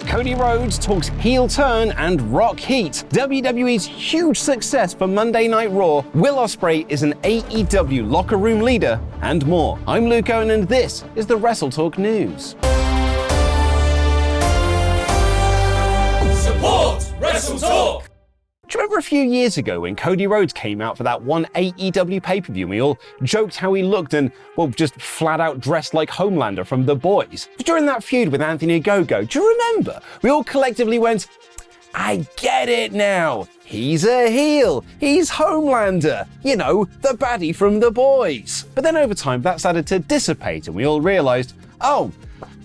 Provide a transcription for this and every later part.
Cody Rhodes talks heel turn and rock heat. WWE's huge success for Monday Night Raw. Will Ospreay is an AEW locker room leader, and more. I'm Luke Owen, and this is the WrestleTalk News. Support WrestleTalk! Do you remember a few years ago when Cody Rhodes came out for that one AEW pay-per-view and we all joked how he looked and, well, just flat out dressed like Homelander from The Boys? During that feud with Anthony Ogogo, do you remember? We all collectively went, I get it now. He's a heel. He's Homelander. You know, the baddie from The Boys. But then over time that started to dissipate and we all realized, oh,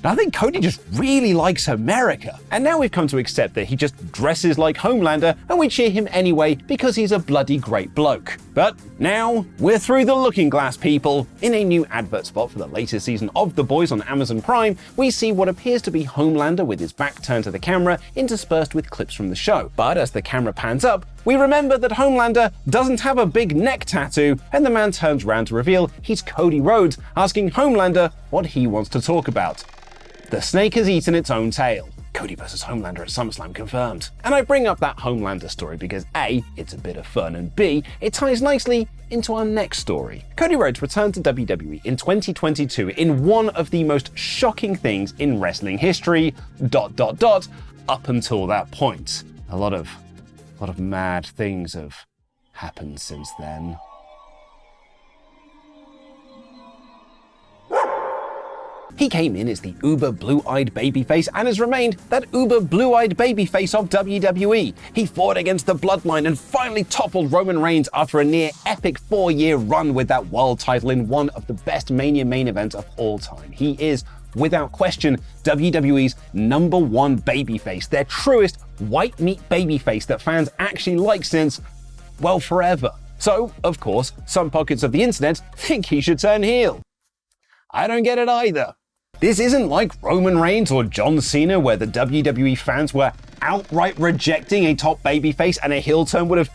I think Cody just really likes America. And now we've come to accept that he just dresses like Homelander and we cheer him anyway because he's a bloody great bloke. But now we're through the looking glass, people. In a new advert spot for the latest season of The Boys on Amazon Prime, we see what appears to be Homelander with his back turned to the camera, interspersed with clips from the show. But as the camera pans up, we remember that Homelander doesn't have a big neck tattoo, and the man turns around to reveal he's Cody Rhodes, asking Homelander what he wants to talk about. The snake has eaten its own tail. Cody vs. Homelander at SummerSlam confirmed. And I bring up that Homelander story because A, it's a bit of fun, and B, it ties nicely into our next story. Cody Rhodes returned to WWE in 2022 in one of the most shocking things in wrestling history, ... up until that point. A lot of mad things have happened since then. He came in as the uber blue-eyed babyface and has remained that uber blue-eyed babyface of WWE. He fought against the Bloodline and finally toppled Roman Reigns after a near epic 4-year run with that world title in one of the best Mania main events of all time. He is, without question, WWE's number one babyface, their truest white meat babyface that fans actually like since, well, forever. So, of course, some pockets of the internet think he should turn heel. I don't get it either. This isn't like Roman Reigns or John Cena, where the WWE fans were outright rejecting a top babyface and a heel turn would have,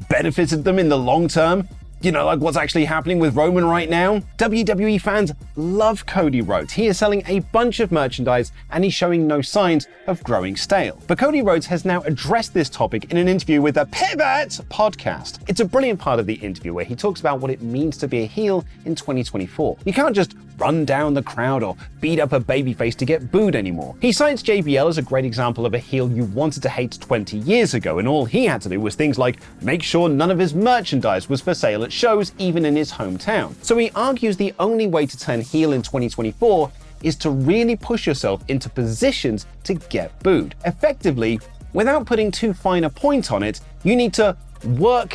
benefited them in the long term. Like what's actually happening with Roman right now. WWE fans love Cody Rhodes. He is selling a bunch of merchandise and he's showing no signs of growing stale. But Cody Rhodes has now addressed this topic in an interview with the Pivot podcast. It's a brilliant part of the interview where he talks about what it means to be a heel in 2024. You can't just run down the crowd or beat up a babyface to get booed anymore. He cites JBL as a great example of a heel you wanted to hate 20 years ago, and all he had to do was things like make sure none of his merchandise was for sale at shows, even in his hometown. So he argues the only way to turn heel in 2024 is to really push yourself into positions to get booed. Effectively, without putting too fine a point on it, you need to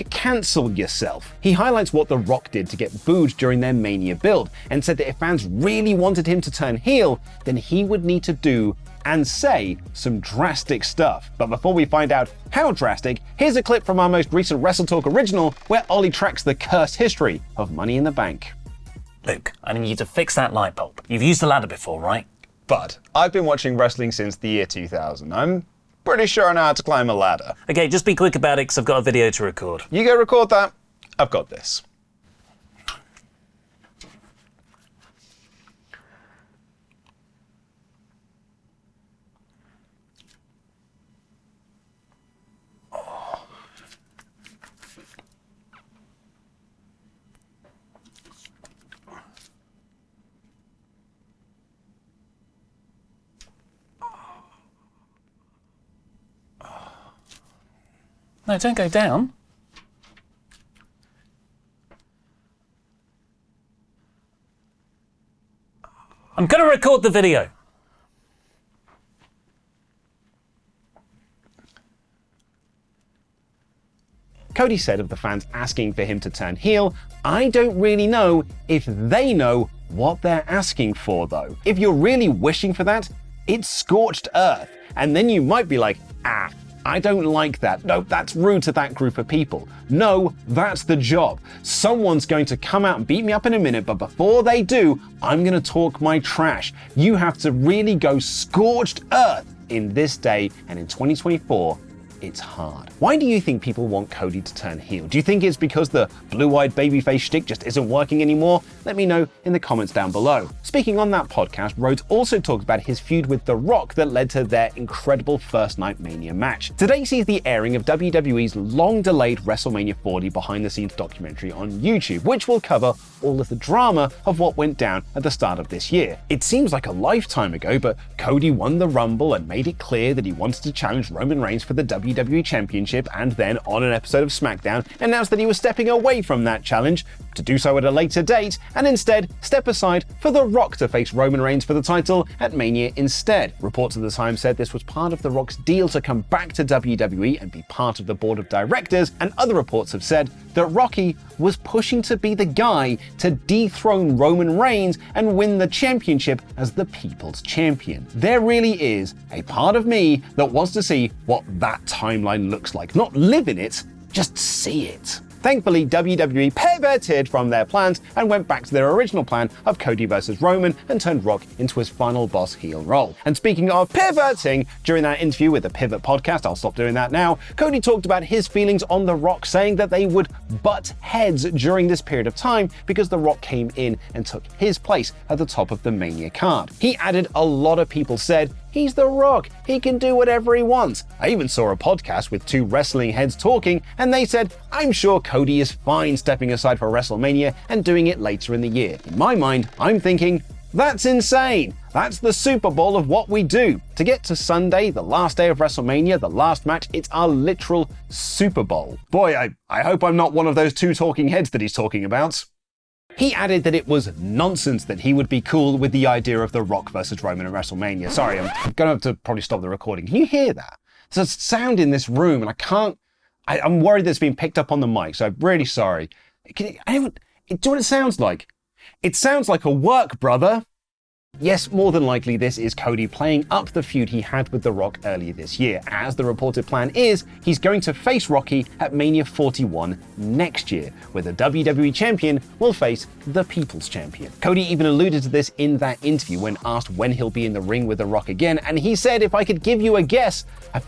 cancel yourself. He highlights what The Rock did to get booed during their Mania build and said that if fans really wanted him to turn heel, then he would need to do and say some drastic stuff. But before we find out how drastic, here's a clip from our most recent WrestleTalk original where Ollie tracks the cursed history of Money in the Bank. Luke, I need you to fix that light bulb. You've used a ladder before, right? But I've been watching wrestling since the year 2000. I'm pretty sure I know how to climb a ladder. Okay, just be quick about it because I've got a video to record. You go record that. I've got this. No, don't go down. I'm going to record the video. Cody said of the fans asking for him to turn heel, I don't really know if they know what they're asking for though. If you're really wishing for that, it's scorched earth. And then you might be like, I don't like that. No, that's rude to that group of people. No, that's the job. Someone's going to come out and beat me up in a minute, but before they do, I'm going to talk my trash. You have to really go scorched earth in this day and in 2024 it's hard. Why do you think people want Cody to turn heel? Do you think it's because the blue-eyed babyface shtick just isn't working anymore? Let me know in the comments down below. Speaking on that podcast, Rhodes also talked about his feud with The Rock that led to their incredible first night Mania match. Today sees the airing of WWE's long-delayed WrestleMania 40 behind-the-scenes documentary on YouTube, which will cover all of the drama of what went down at the start of this year. It seems like a lifetime ago, but Cody won the Rumble and made it clear that he wanted to challenge Roman Reigns for the WWE Championship, and then on an episode of SmackDown announced that he was stepping away from that challenge to do so at a later date and instead step aside for The Rock to face Roman Reigns for the title at Mania instead. Reports at the time said this was part of The Rock's deal to come back to WWE and be part of the board of directors, and other reports have said that Rocky was pushing to be the guy to dethrone Roman Reigns and win the championship as the People's Champion. There really is a part of me that wants to see what that timeline looks like. Not live in it, just see it. Thankfully, WWE pivoted from their plans and went back to their original plan of Cody versus Roman and turned Rock into his final boss heel role. And speaking of pivoting, during that interview with the Pivot podcast, I'll stop doing that now, Cody talked about his feelings on The Rock, saying that they would butt heads during this period of time because The Rock came in and took his place at the top of the Mania card. He added a lot of people said, "He's The Rock, he can do whatever he wants." I even saw a podcast with two wrestling heads talking, and they said, "I'm sure Cody is fine stepping aside for WrestleMania and doing it later in the year." In my mind, I'm thinking, that's insane. That's the Super Bowl of what we do. To get to Sunday, the last day of WrestleMania, the last match, it's our literal Super Bowl. Boy, I hope I'm not one of those two talking heads that he's talking about. He added that it was nonsense that he would be cool with the idea of The Rock versus Roman at WrestleMania. Sorry, I'm going to have to probably stop the recording. Can you hear that? There's a sound in this room and I'm worried that it's being picked up on the mic, so I'm really sorry. Do you know what it sounds like? It sounds like a work, brother. Yes, more than likely this is Cody playing up the feud he had with The Rock earlier this year, as the reported plan is he's going to face Rocky at Mania 41 next year, where the WWE Champion will face the People's Champion. Cody even alluded to this in that interview when asked when he'll be in the ring with The Rock again, and he said, "If I could give you a guess, I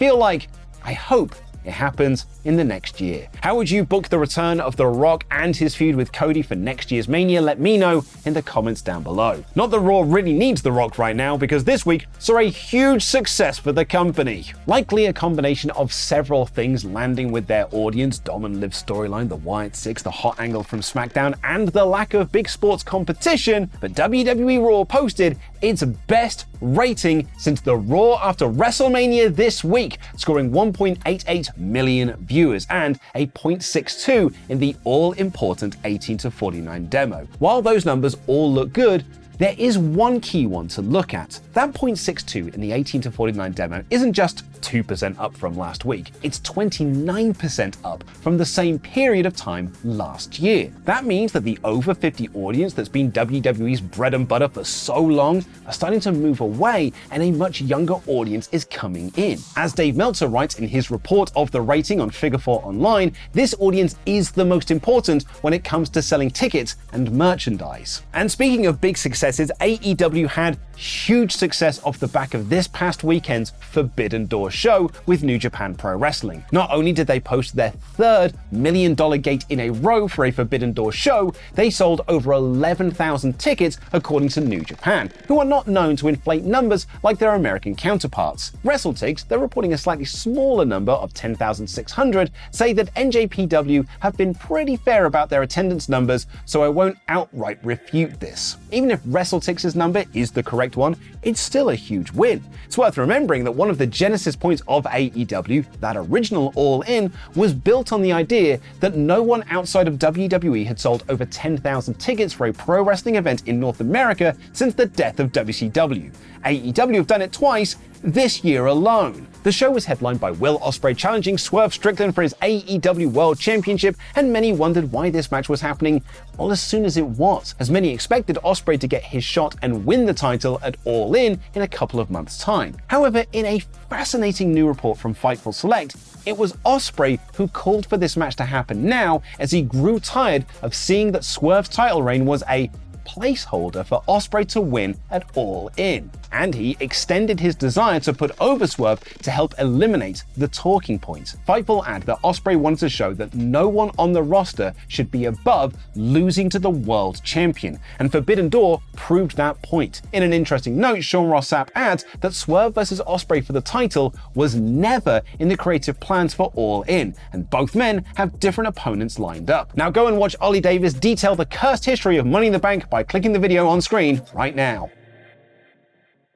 hope it happens in the next year." How would you book the return of The Rock and his feud with Cody for next year's Mania? Let me know in the comments down below. Not that Raw really needs The Rock right now, because this week saw a huge success for the company. Likely a combination of several things landing with their audience: Dom and Liv's storyline, the Wyatt Six, the hot angle from SmackDown, and the lack of big sports competition. But WWE Raw posted its best rating since the Raw after WrestleMania this week, scoring 1.88 million viewers and a 0.62 in the all-important 18 to 49 demo. While those numbers all look good, there is one key one to look at. That 0.62 in the 18 to 49 demo isn't just 2% up from last week, it's 29% up from the same period of time last year. That means that the over 50 audience that's been WWE's bread and butter for so long are starting to move away, and a much younger audience is coming in. As Dave Meltzer writes in his report of the rating on Figure 4 Online, this audience is the most important when it comes to selling tickets and merchandise. And speaking of big successes, AEW had huge success off the back of this past weekend's Forbidden Door show with New Japan Pro Wrestling. Not only did they post their third $1 million gate in a row for a Forbidden Door show, they sold over 11,000 tickets according to New Japan, who are not known to inflate numbers like their American counterparts. WrestleTalk, they're reporting a slightly smaller number of 10,600, say that NJPW have been pretty fair about their attendance numbers, so I won't outright refute this. Even if WrestleTalk's number is the correct one, it's still a huge win. It's worth remembering that one of the genesis points of AEW, that original All In, was built on the idea that no one outside of WWE had sold over 10,000 tickets for a pro wrestling event in North America since the death of WCW. AEW have done it twice this year alone. The show was headlined by Will Ospreay challenging Swerve Strickland for his AEW World Championship, and many wondered why this match was happening all as soon as it was, as many expected Ospreay to get his shot and win the title at All In a couple of months' time. However, in a fascinating new report from Fightful Select, it was Ospreay who called for this match to happen now, as he grew tired of seeing that Swerve's title reign was a placeholder for Ospreay to win at All In. and he extended his desire to put over Swerve to help eliminate the talking points. Fightful add that Ospreay wanted to show that no one on the roster should be above losing to the world champion, and Forbidden Door proved that point. In an interesting note, Sean Ross Sapp adds that Swerve vs. Ospreay for the title was never in the creative plans for All In, and both men have different opponents lined up. Now go and watch Ollie Davis detail the cursed history of Money in the Bank by clicking the video on screen right now.